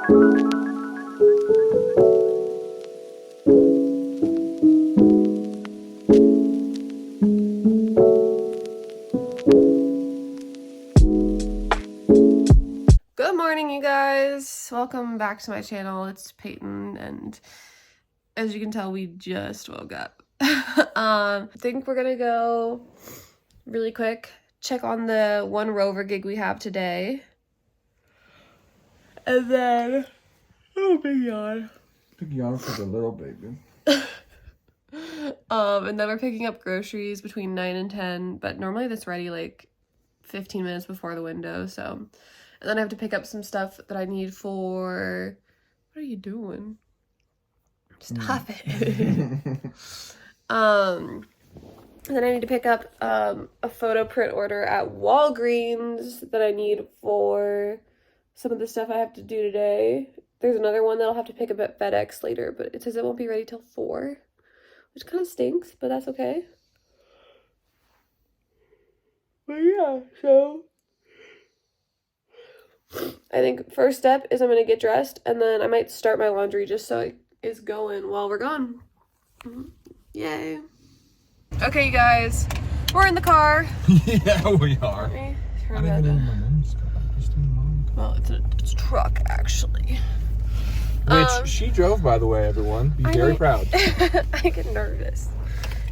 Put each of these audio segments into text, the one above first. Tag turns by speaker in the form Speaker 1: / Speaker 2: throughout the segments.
Speaker 1: Good morning, you guys. Welcome back to my channel. It's Peyton, and as you can tell, we just woke up. I think we're gonna go really quick, check on the one rover gig we have today. And then, oh, big yawn.
Speaker 2: Big yawn for the little baby.
Speaker 1: And then we're picking up groceries between 9 and 10, but normally that's ready like 15 minutes before the window, so. And then I have to pick up some stuff that I need for, what are you doing? Stop it. And then I need to pick up a photo print order at Walgreens that I need for some of the stuff I have to do today. There's another one that I'll have to pick up at FedEx later, but it says it won't be ready till 4, which kind of stinks, but that's okay. But yeah, so I think first step is I'm gonna get dressed, and then I might start my laundry just so it is going while we're gone. Yay. Okay, you guys, we're in the car.
Speaker 2: Yeah, we are.
Speaker 1: Turn that down. Well, it's a truck, actually.
Speaker 2: Which she drove, by the way, everyone. Be very proud.
Speaker 1: I get nervous.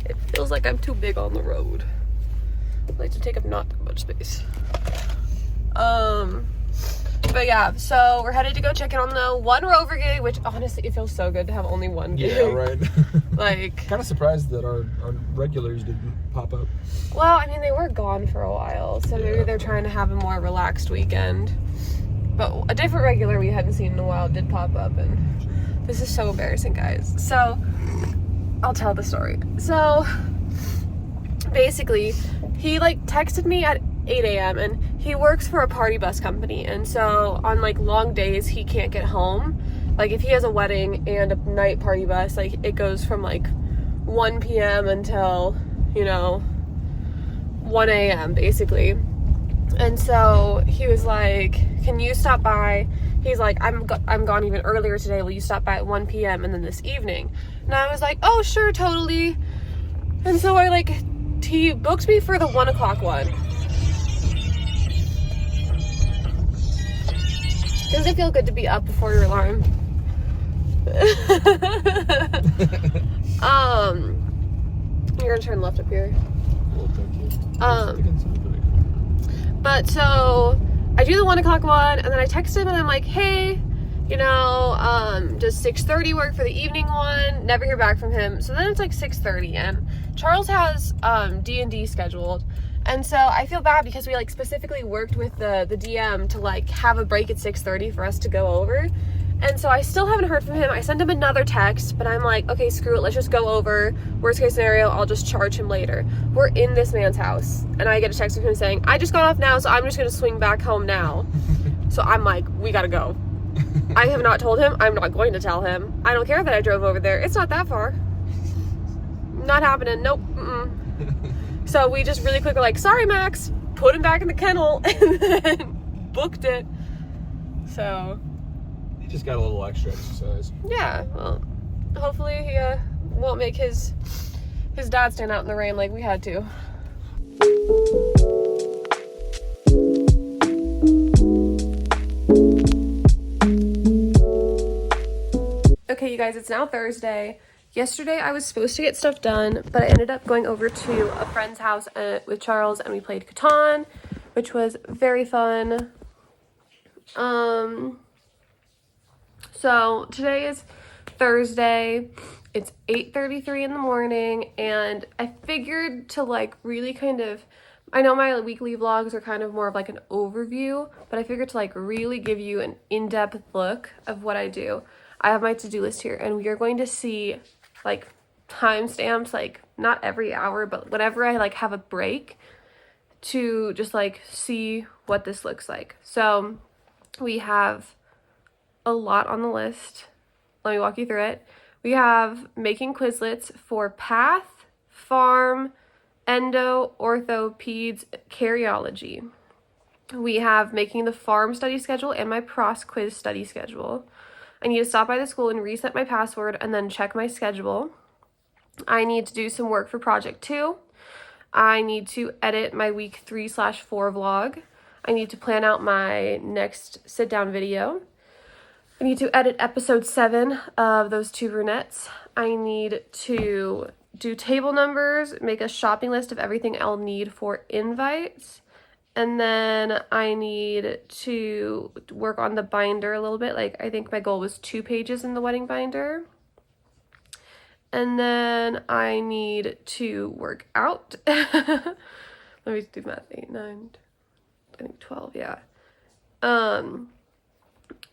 Speaker 1: It feels like I'm too big on the road. I like to take up not that much space. But yeah, so we're headed to go check in on the one rover gig, which honestly, it feels so good to have only one gig.
Speaker 2: Yeah, right.
Speaker 1: Like,
Speaker 2: kind of surprised that our regulars didn't pop up.
Speaker 1: Well, I mean, they were gone for a while, so maybe they're trying to have a more relaxed weekend. But a different regular we hadn't seen in a while did pop up, and this is so embarrassing, guys. So, I'll tell the story. So, basically, he texted me at 8 a.m. and he works for a party bus company, and so on long days he can't get home. Like if he has a wedding and a night party bus, it goes from 1 p.m. until 1 a.m. basically. And so he was like, can you stop by? He's like, I'm gone even earlier today, will you stop by at 1 p.m. and then this evening? And I was like, oh sure, totally. And so he booked me for the 1 o'clock one. Does it feel good to be up before your alarm? You're gonna turn left up here. But so I do the 1 o'clock one, and then I text him and I'm like, hey, does 6:30 work for the evening one? Never hear back from him. So then it's 6:30, and Charles has D&D scheduled. And so I feel bad because we specifically worked with the DM to have a break at 6:30 for us to go over. And so I still haven't heard from him. I sent him another text, but I'm like, okay, screw it, let's just go over. Worst case scenario, I'll just charge him later. We're in this man's house, and I get a text from him saying, I just got off now, so I'm just gonna swing back home now. So I'm like, we gotta go. I have not told him. I'm not going to tell him. I don't care that I drove over there. It's not that far. Not happening. Nope. So we just really quick were like, sorry, Max. Put him back in the kennel and then booked it. So.
Speaker 2: He just got a little extra exercise.
Speaker 1: Yeah. Well, hopefully he won't make his dad stand out in the rain like we had to. Okay, you guys, it's now Thursday. Yesterday I was supposed to get stuff done, but I ended up going over to a friend's house with Charles, and we played Catan, which was very fun. So today is Thursday. It's 8:33 in the morning, and I figured to really kind of, I know my weekly vlogs are kind of more of an overview, but I figured to really give you an in-depth look of what I do. I have my to-do list here, and we are going to see timestamps, not every hour, but whenever I have a break, to just see what this looks like. So we have a lot on the list. Let me walk you through it. We have making Quizlets for Path, Farm, Endo, Ortho, Peds, Cardiology. We have making the farm study schedule and my pros quiz study schedule. I need to stop by the school and reset my password and then check my schedule. I need to do some work for project 2. I need to edit my week 3/4 vlog. I need to plan out my next sit down video. I need to edit episode 7 of those 2 brunettes. I need to do table numbers, make a shopping list of everything I'll need for invites. And then I need to work on the binder a little bit. Like, I think my goal was 2 pages in the wedding binder. And then I need to work out. Let me do math. 8, 9, I think 12, yeah. And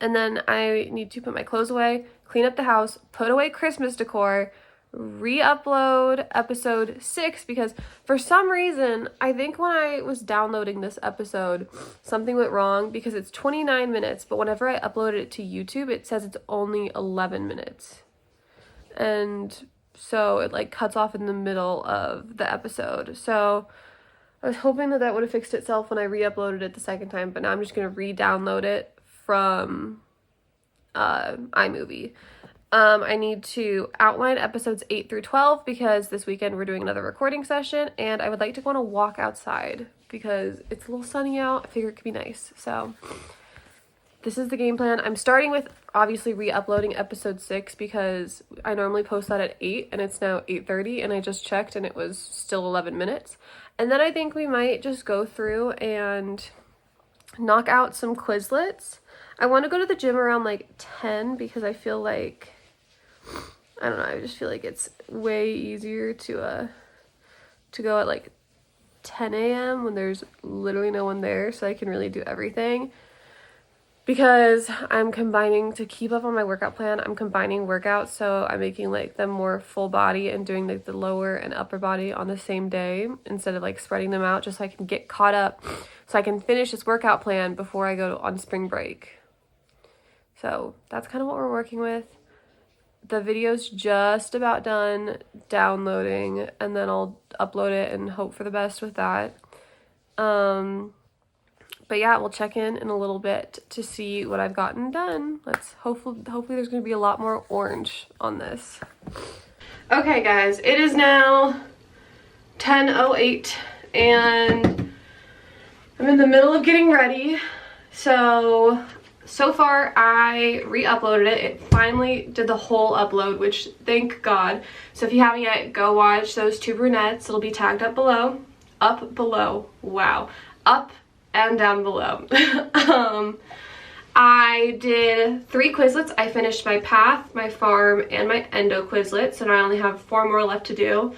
Speaker 1: then I need to put my clothes away, clean up the house, put away Christmas decor, re-upload episode 6, because for some reason, I think when I was downloading this episode, something went wrong because it's 29 minutes, but whenever I uploaded it to YouTube, it says it's only 11 minutes. And so it like cuts off in the middle of the episode. So I was hoping that that would have fixed itself when I re-uploaded it the second time, but now I'm just going to re-download it from iMovie. I need to outline episodes 8 through 12 because this weekend we're doing another recording session, and I would like to go on a walk outside because it's a little sunny out. I figure it could be nice. So this is the game plan. I'm starting with obviously re-uploading episode 6 because I normally post that at 8 and it's now 8:30, and I just checked and it was still 11 minutes. And then I think we might just go through and knock out some Quizlets. I want to go to the gym around like 10 because I feel like, I don't know, I just feel like it's way easier to go at like 10 a.m. when there's literally no one there, so I can really do everything. Because I'm combining, to keep up on my workout plan, I'm combining workouts, so I'm making like them more full body and doing like the lower and upper body on the same day instead of like spreading them out, just so I can get caught up, so I can finish this workout plan before I go on spring break. So that's kind of what we're working with. The video's just about done downloading, and then I'll upload it and hope for the best with that. But yeah, we'll check in a little bit to see what I've gotten done. Let's hopefully there's going to be a lot more orange on this. Okay guys, it is now 10:08 and I'm in the middle of getting ready. So far I re-uploaded it. It finally did the whole upload, which thank God. So if you haven't yet, go watch those 2 brunettes. It'll be tagged up below. Up below. Wow. Up and down below. I did 3 Quizlets. I finished my path, my farm, and my endo Quizlet, so now I only have 4 more left to do.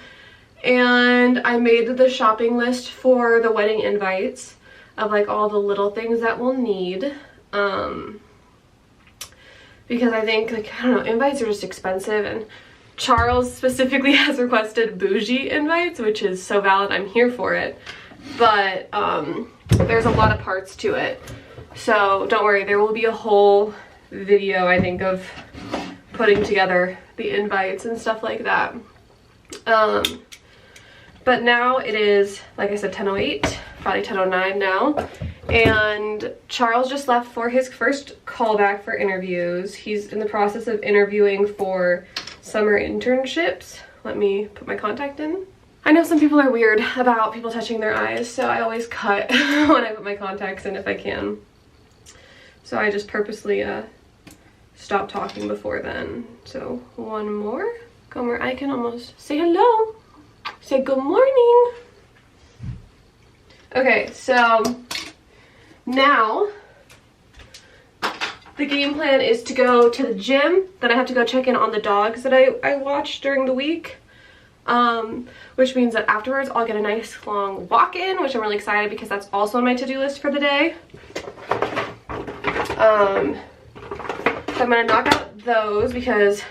Speaker 1: And I made the shopping list for the wedding invites of like all the little things that we'll need. Because I think, like, I don't know, invites are just expensive, and Charles specifically has requested bougie invites, which is so valid. I'm here for it. But there's a lot of parts to it, so don't worry, there will be a whole video, I think, of putting together the invites and stuff like that. But now it is, like I said, 10:08, probably 10:09 now, and Charles just left for his first callback for interviews. He's in the process of interviewing for summer internships. Let me put my contact in. I know some people are weird about people touching their eyes, so I always cut when I put my contacts in if I can. So I just purposely stop talking before then. So one more. Come where I can almost say hello. Say good morning. Okay, so now the game plan is to go to the gym. Then I have to go check in on the dogs that I watched during the week. Which means that afterwards I'll get a nice long walk-in, which I'm really excited because that's also on my to-do list for the day. So I'm gonna knock out those because,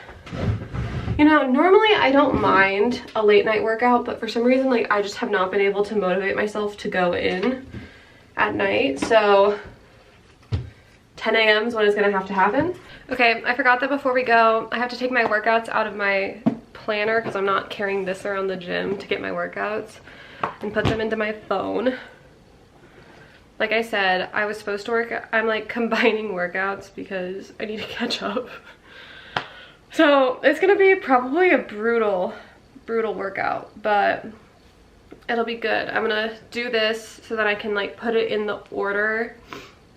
Speaker 1: you know, normally I don't mind a late night workout, but for some reason, like, I just have not been able to motivate myself to go in at night. So 10 a.m. is when it's gonna have to happen. Okay, I forgot that before we go, I have to take my workouts out of my planner because I'm not carrying this around the gym to get my workouts, and put them into my phone. like I said, I was supposed to work, I'm like combining workouts because I need to catch up. So it's gonna be probably a brutal workout, but it'll be good. I'm gonna do this so that I can like put it in the order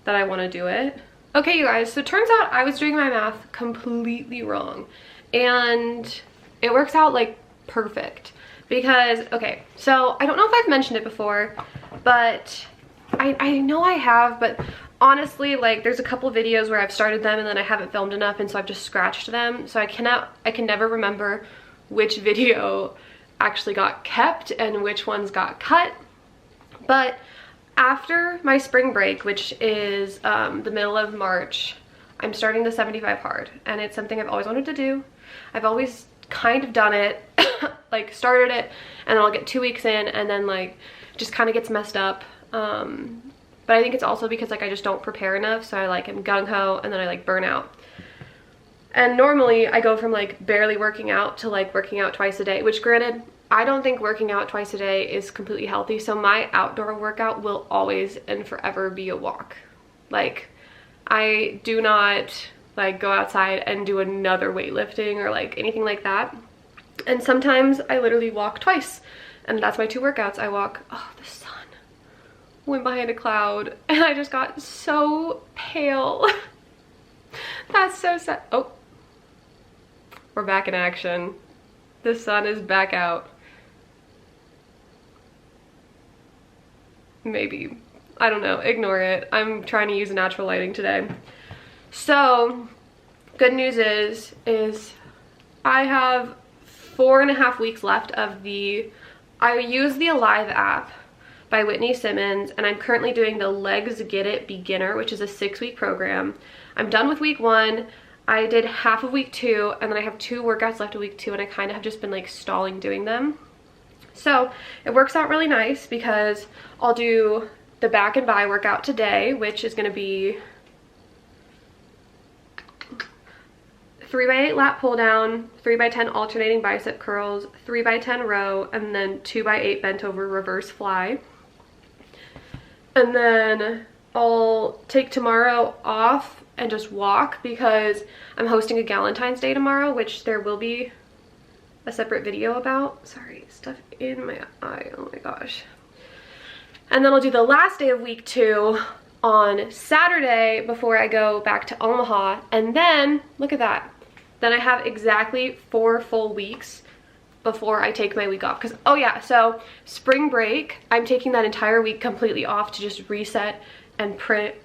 Speaker 1: that I wanna do it. Okay, you guys, so it turns out I was doing my math completely wrong, and it works out like perfect because, okay, so I don't know if I've mentioned it before, but I know I have, but honestly, like, there's a couple videos where I've started them and then I haven't filmed enough, and so I've just scratched them, so I can never remember which video actually got kept and which ones got cut. But after my spring break, which is the middle of March, I'm starting the 75 hard, and it's something I've always wanted to do. I've always kind of done it, like started it, and then I'll get 2 weeks in, and then like just kind of gets messed up. But I think it's also because like I just don't prepare enough, so I like am gung-ho and then I like burn out. And normally I go from like barely working out to like working out twice a day, which granted, I don't think working out twice a day is completely healthy, so my outdoor workout will always and forever be a walk. Like, I do not like go outside and do another weightlifting or like anything like that. And sometimes I literally walk twice, and that's my 2 workouts. I walk, oh, the sun went behind a cloud and I just got so pale. That's so sad. Oh, we're back in action. The sun is back out. Maybe. I don't know. Ignore it. I'm trying to use natural lighting today. So, good news is I have 4.5 weeks left of I use the Alive app by Whitney Simmons, and I'm currently doing the Legs Get It Beginner, which is a 6-week program. I'm done with week 1. I did half of week 2, and then I have 2 workouts left of week 2, and I kind of have just been like stalling doing them. So it works out really nice because I'll do the back and bi workout today, which is going to be 3x8 lat pull down, 3x10 alternating bicep curls, 3x10 row, and then 2x8 bent over reverse fly. And then I'll take tomorrow off and just walk because I'm hosting a Galentine's Day tomorrow, which there will be a separate video about. Sorry, stuff in my eye, oh my gosh. And then I'll do the last day of week 2 on Saturday before I go back to Omaha. And then, look at that. Then I have exactly 4 full weeks before I take my week off. Because, oh yeah, so spring break, I'm taking that entire week completely off to just reset and prep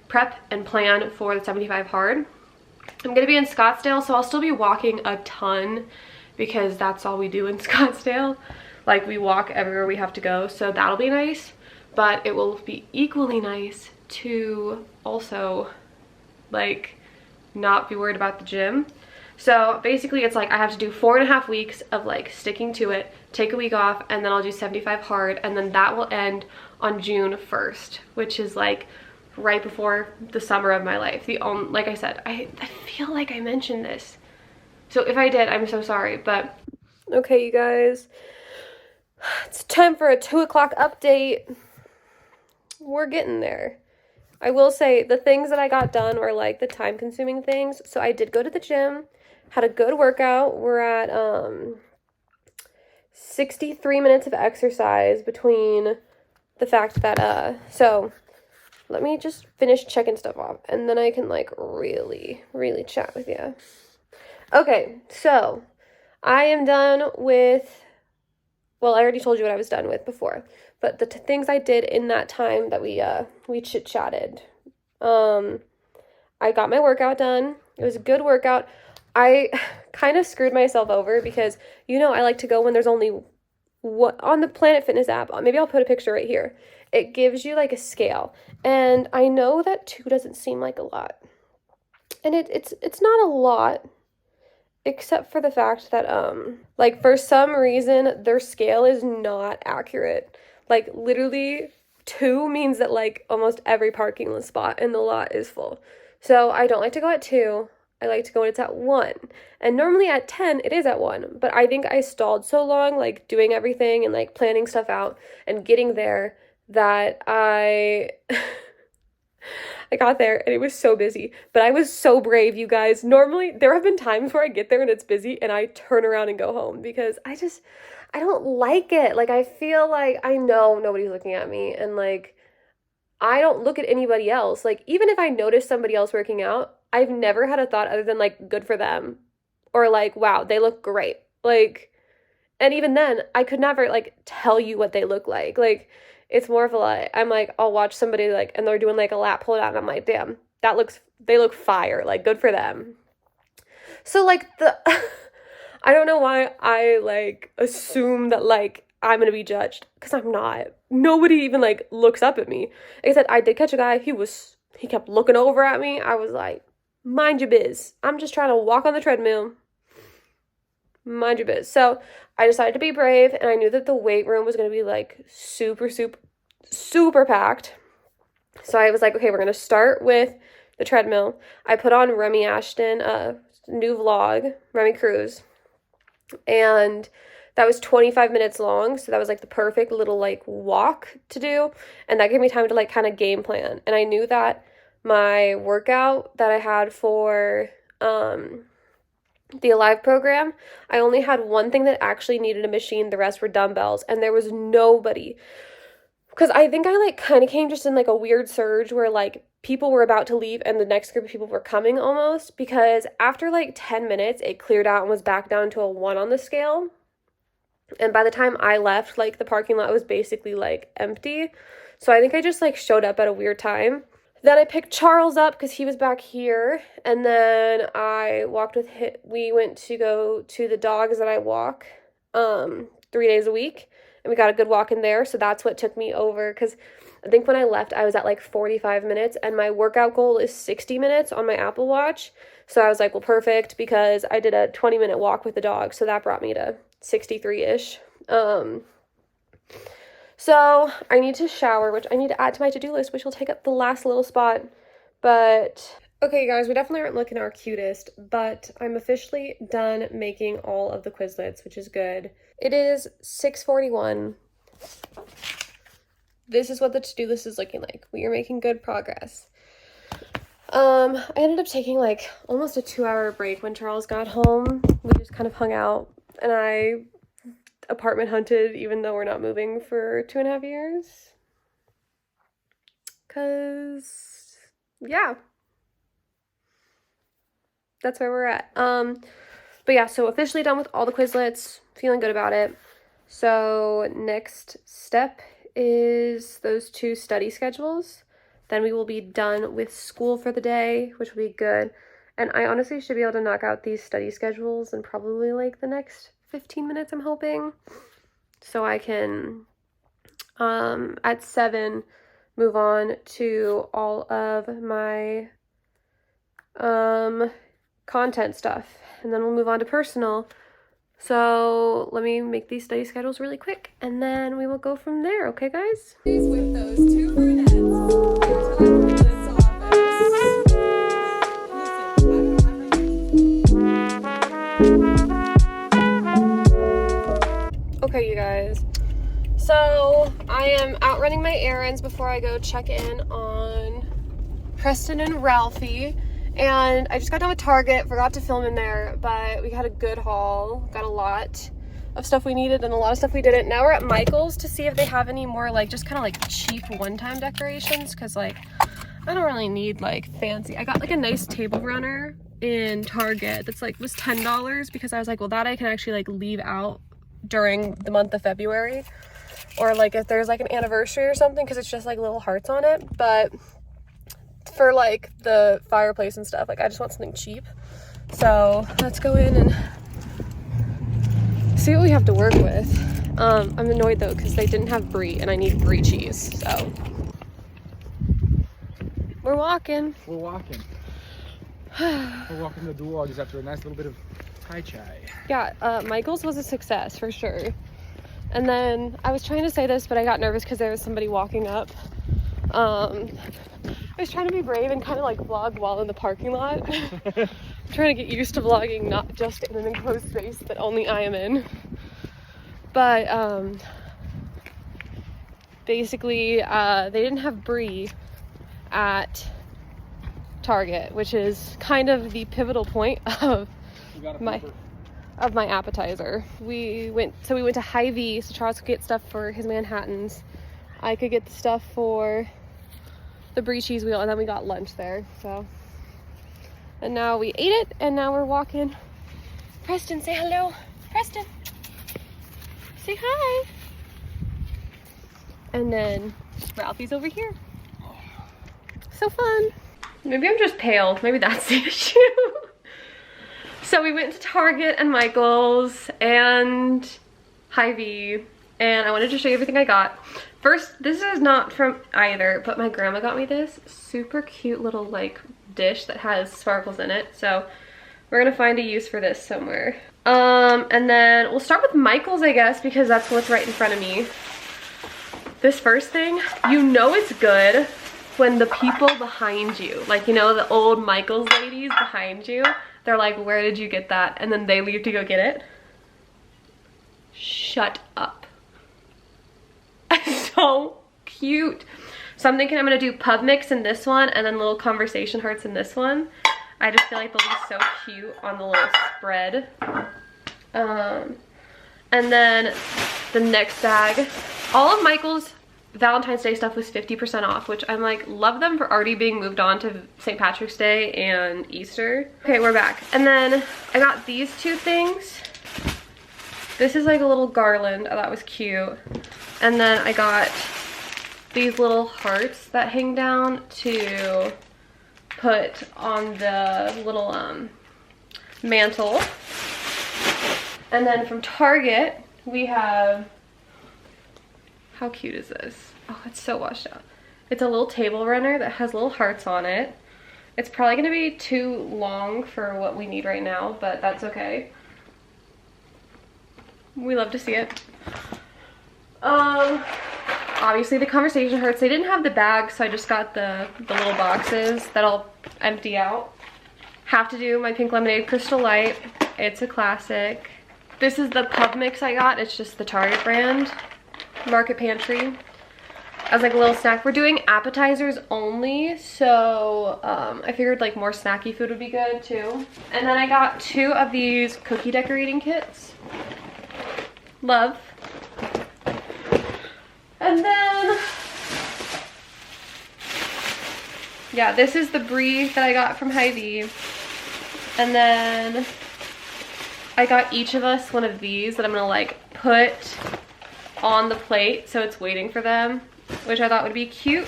Speaker 1: and plan for the 75 hard. I'm gonna be in Scottsdale, so I'll still be walking a ton because that's all we do in Scottsdale. Like, we walk everywhere we have to go, so that'll be nice. But it will be equally nice to also, like, not be worried about the gym. So basically it's like I have to do 4.5 weeks of like sticking to it, take a week off, and then I'll do 75 hard, and then that will end on June 1st, which is like right before the summer of my life. Like I said, I feel like I mentioned this. So if I did, I'm so sorry, but. Okay, you guys, it's time for a 2 o'clock update. We're getting there. I will say the things that I got done were like the time consuming things. So I did go to the gym, had a good workout. We're at 63 minutes of exercise between the fact that so let me just finish checking stuff off and then I can like really chat with you. Okay, so I am done with, well, I already told you what I was done with before, but the things I did in that time that we chit-chatted. I got my workout done. It was a good workout. I kind of screwed myself over because, you know, I like to go when there's only one on the Planet Fitness app. Maybe I'll put a picture right here. It gives you like a scale, and I know that 2 doesn't seem like a lot, and it's not a lot, except for the fact that like for some reason their scale is not accurate. Like literally 2 means that like almost every parking spot in the lot is full. So I don't like to go at 2. I like to go when it's at 1. And normally at 10 it is at 1, but I think I stalled so long like doing everything and like planning stuff out and getting there that I I got there and it was so busy, but I was so brave, you guys. Normally, there have been times where I get there and it's busy and I turn around and go home because I don't like it. Like, I feel like I know nobody's looking at me and like, I don't look at anybody else. Like, even if I notice somebody else working out, I've never had a thought other than like, good for them or like, wow, they look great. Like, and even then, I could never like tell you what they look like. Like, it's more of a like, I'm like, I'll watch somebody like, and they're doing like a lat pull down, and I'm like, damn, they look fire. Like, good for them. So like I don't know why I like assume that like I'm gonna be judged because I'm not. Nobody even like looks up at me. Except I did catch a guy. He kept looking over at me. I was like, mind your biz. I'm just trying to walk on the treadmill. Mind your biz. So I decided to be brave, and I knew that the weight room was going to be like super packed. So I was like, okay, we're going to start with the treadmill. I put on Remy Ashton, new vlog, Remy Cruz, and that was 25 minutes long. So that was like the perfect little like walk to do. And that gave me time to like kind of game plan. And I knew that my workout that I had for, the Alive program, I only had one thing that actually needed a machine. The rest were dumbbells, and there was nobody. Because I think I like kind of came just in like a weird surge where like people were about to leave and the next group of people were coming almost, because after like 10 minutes, it cleared out and was back down to a 1 on the scale. And by the time I left, like the parking lot was basically like empty. So I think I just like showed up at a weird time. Then I picked Charles up because he was back here, and then I walked with him. We went to go to the dogs that I walk 3 days a week, and we got a good walk in there, so that's what took me over, because I think when I left, I was at like 45 minutes, and my workout goal is 60 minutes on my Apple Watch, so I was like, well, perfect, because I did a 20-minute walk with the dog, so that brought me to 63-ish. So I need to shower, which I need to add to my to-do list, which will take up the last little spot. But okay, guys, we definitely aren't looking our cutest, but I'm officially done making all of the Quizlets, which is good. It is 6:41. This is what the to-do list is looking like. We are making good progress. I ended up taking like almost a 2-hour break when Charles got home. We just kind of hung out, and I apartment hunted, even though we're not moving for 2.5 years. Cause yeah, that's where we're at. But yeah, so officially done with all the Quizlets, feeling good about it. So next step is those 2 study schedules. Then we will be done with school for the day, which will be good. And I honestly should be able to knock out these study schedules in probably like the next 15 minutes, I'm hoping, so I can at 7 move on to all of my content stuff, and then we'll move on to personal. So let me make these study schedules really quick, and then we will go from there. Okay, guys? With those 2 brunettes. Okay, you guys, so I am out running my errands before I go check in on Preston and Ralphie, and I just got done with Target, forgot to film in there, but we had a good haul, got a lot of stuff we needed and a lot of stuff we didn't. Now we're at Michael's to see if they have any more like just kind of like cheap one-time decorations, because like I don't really need like fancy. I got like a nice table runner in Target that's like was $10, because I was like, well, that I can actually like leave out during the month of February, or like if there's like an anniversary or something, because it's just like little hearts on it. But for like the fireplace and stuff, like I just want something cheap. So let's go in and see what we have to work with. I'm annoyed though because they didn't have brie, and I need brie cheese, so we're walking.
Speaker 2: We're walking the dogs after a nice little bit of Tai Chai.
Speaker 1: Yeah, Michael's was a success for sure. And then I was trying to say this, but I got nervous because there was somebody walking up. I was trying to be brave and kind of like vlog while in the parking lot. I'm trying to get used to vlogging not just in an enclosed space that only I am in. But basically they didn't have brie at Target, which is kind of the pivotal point of my appetizer. We went to Hy-Vee, so Charles could get stuff for his Manhattans. I could get the stuff for the brie cheese wheel, and then we got lunch there. So, and now we ate it, and now we're walking. Preston, say hello. Preston, say hi. And then Ralphie's over here. So fun. Maybe I'm just pale. Maybe that's the issue. So we went to Target and Michael's and Hy-Vee, and I wanted to show you everything I got. First, this is not from either, but my grandma got me this super cute little like dish that has sparkles in it. So we're gonna find a use for this somewhere. And then we'll start with Michael's, I guess, because that's what's right in front of me. This first thing, you know it's good when the people behind you, like, you know, the old Michael's ladies behind you, they're like, where did you get that? And then they leave to go get it. Shut up. So cute. So I'm thinking I'm gonna do pub mix in this one and then little conversation hearts in this one. I just feel like they'll be so cute on the little spread. And then the next bag, all of Michael's Valentine's Day stuff was 50% off, which I'm like, love them for already being moved on to St. Patrick's Day and Easter. Okay, we're back. And then I got these two things. This is like a little garland. I thought was cute. And then I got these little hearts that hang down to put on the little mantle. And then from Target, we have, how cute is this? Oh, it's so washed out. It's a little table runner that has little hearts on it. It's probably gonna be too long for what we need right now, but that's okay. We love to see it. Obviously the conversation hearts. They didn't have the bag, so I just got the little boxes that I'll empty out. Have to do my pink lemonade Crystal Light. It's a classic. This is the pub mix I got. It's just the Target brand. Market Pantry. As like a little snack. We're doing appetizers only, so I figured like more snacky food would be good too. And then I got 2 of these cookie decorating kits. Love. And then, yeah, this is the brie that I got from Hy-Vee. And then I got each of us one of these that I'm gonna like put on the plate so it's waiting for them, which I thought would be cute.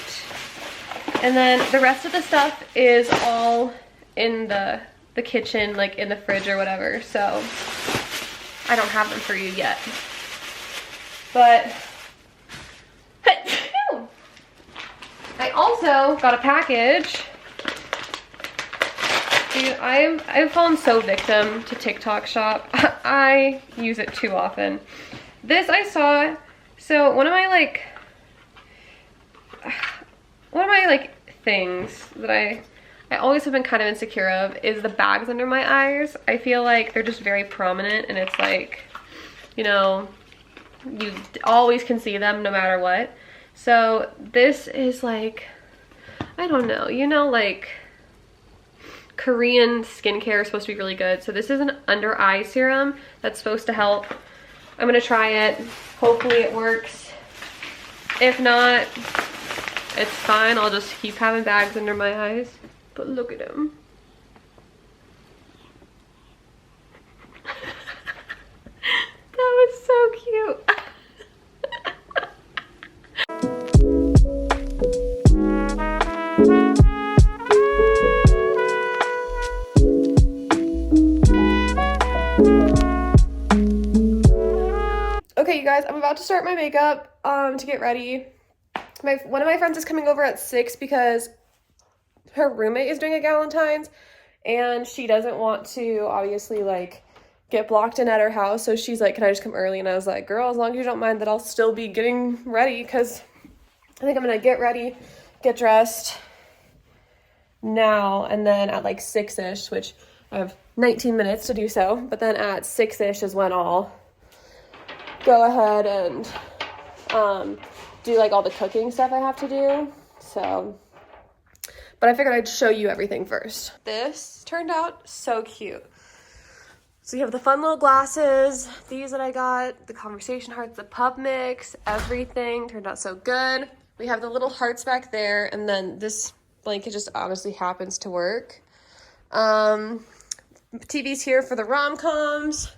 Speaker 1: And then the rest of the stuff is all in the kitchen, like in the fridge or whatever, so I don't have them for you yet. But I also got a package. Dude, I've fallen so victim to TikTok shop. I use it too often. This I saw, so one of my things that I always have been kind of insecure of is the bags under my eyes. I feel like they're just very prominent, and it's like, you know, you always can see them no matter what. So this is like, I don't know, you know, like Korean skincare is supposed to be really good. So this is an under eye serum that's supposed to help. I'm gonna try it. Hopefully it works. If not, it's fine. I'll just keep having bags under my eyes. But look at him. That was so cute. Okay, you guys, I'm about to start my makeup to get ready. One of my friends is coming over at 6 because her roommate is doing a galentine's, and she doesn't want to obviously like get blocked in at her house, so she's like, can I just come early? And I was like, girl, as long as you don't mind, that I'll still be getting ready, because I think I'm gonna get ready, get dressed now, and then at like 6-ish, which I have 19 minutes to do so, but then at 6-ish is when I'll go ahead and do like all the cooking stuff I have to do. So But I figured I'd show you everything first. This turned out so cute. So you have the fun little glasses, these that I got, the conversation hearts, the pup mix, everything turned out so good. We have the little hearts back there, and then this blanket just honestly happens to work. TV's here for the rom-coms.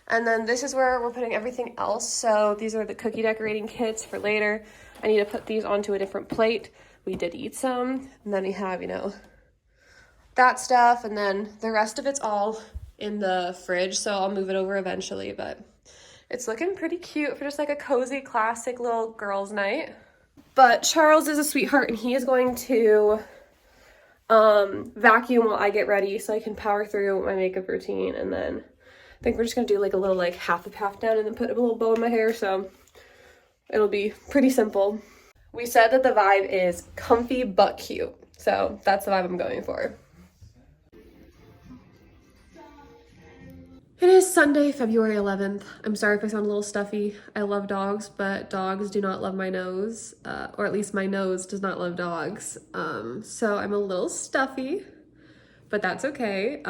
Speaker 1: And then this is where we're putting everything else. So these are the cookie decorating kits for later. I need to put these onto a different plate. We did eat some. And then we have, you know, that stuff. And then the rest of it's all in the fridge. So I'll move it over eventually. But it's looking pretty cute for just like a cozy, classic little girls' night. But Charles is a sweetheart, and he is going to vacuum while I get ready so I can power through my makeup routine. And then I think we're just gonna do like a little like half up, half down, and then put a little bow in my hair, so it'll be pretty simple. We said that the vibe is comfy but cute, so that's the vibe I'm going for. It is Sunday, February 11th. I'm sorry if I sound a little stuffy. I love dogs, but dogs do not love my nose, or at least my nose does not love dogs. So I'm a little stuffy, but that's okay.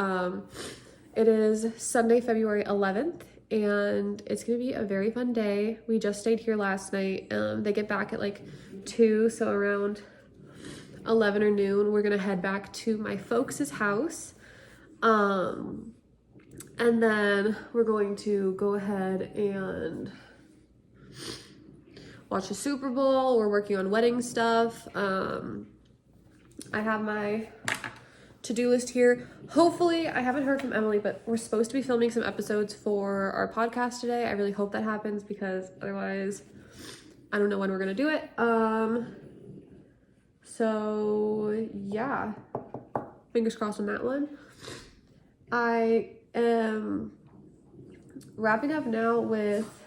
Speaker 1: It is Sunday, February 11th, and it's gonna be a very fun day. We just stayed here last night. They get back at like 2, so around 11 or noon, we're gonna head back to my folks' house. And then we're going to go ahead and watch the Super Bowl. We're working on wedding stuff. I have my to-do list here. Hopefully, I haven't heard from Emily, but we're supposed to be filming some episodes for our podcast today. I really hope that happens because otherwise I don't know when we're gonna do it. So yeah, fingers crossed on that one. I am wrapping up now with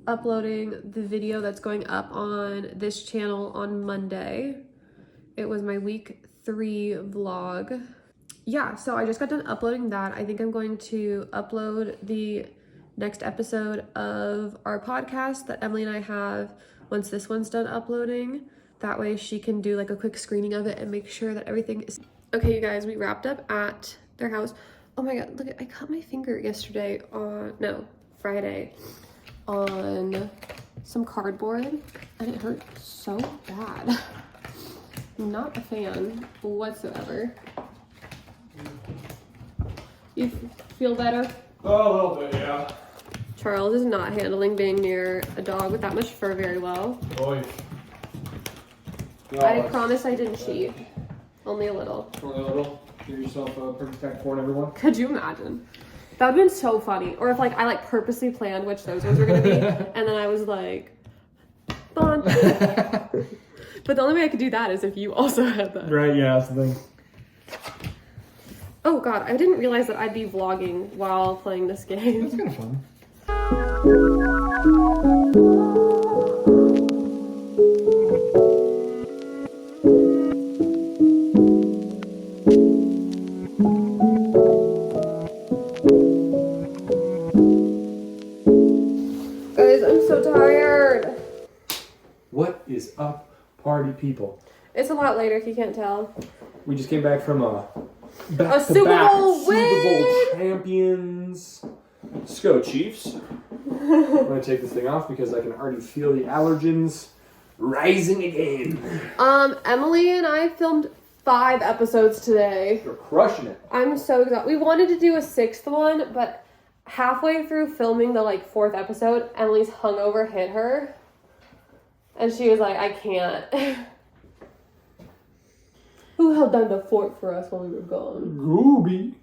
Speaker 1: uploading the video that's going up on this channel on Monday. It was my week 3 vlog. Yeah, so I just got done uploading that. I think I'm going to upload the next episode of our podcast that Emily and I have once this one's done uploading. That way she can do like a quick screening of it and make sure that everything is... Okay, you guys, we wrapped up at their house. Oh my god, look, I cut my finger yesterday Friday on some cardboard, and it hurt so bad. I'm not a fan whatsoever. You feel better?
Speaker 2: Oh, a little bit, yeah.
Speaker 1: Charles is not handling being near a dog with that much fur very well.
Speaker 2: Boy.
Speaker 1: I promise I didn't cheat. Only a little.
Speaker 2: Only a little? Give yourself a perfect pack for everyone.
Speaker 1: Could you imagine? That would have been so funny. Or if like I like purposely planned which those ones were gonna be, and then I was like, fun. But the only way I could do that is if you also had that.
Speaker 2: Right, yeah, that's the thing.
Speaker 1: Oh god, I didn't realize that I'd be vlogging while playing this game.
Speaker 2: That's kind of fun.
Speaker 1: Guys, I'm so tired.
Speaker 2: What is up, party people?
Speaker 1: It's a lot later if you can't tell.
Speaker 2: We just came back from a
Speaker 1: Super Bowl
Speaker 2: Super Bowl
Speaker 1: win!
Speaker 2: champions. Let's go, Chiefs. I'm gonna take this thing off because I can already feel the allergens rising again.
Speaker 1: Emily and I filmed 5 episodes today.
Speaker 2: You're crushing it.
Speaker 1: I'm so exhausted. We wanted to do a 6th one, but halfway through filming the 4th episode, Emily's hungover hit her. And she was like, I can't. Who held down the fort for us while we were gone?
Speaker 2: Gooby.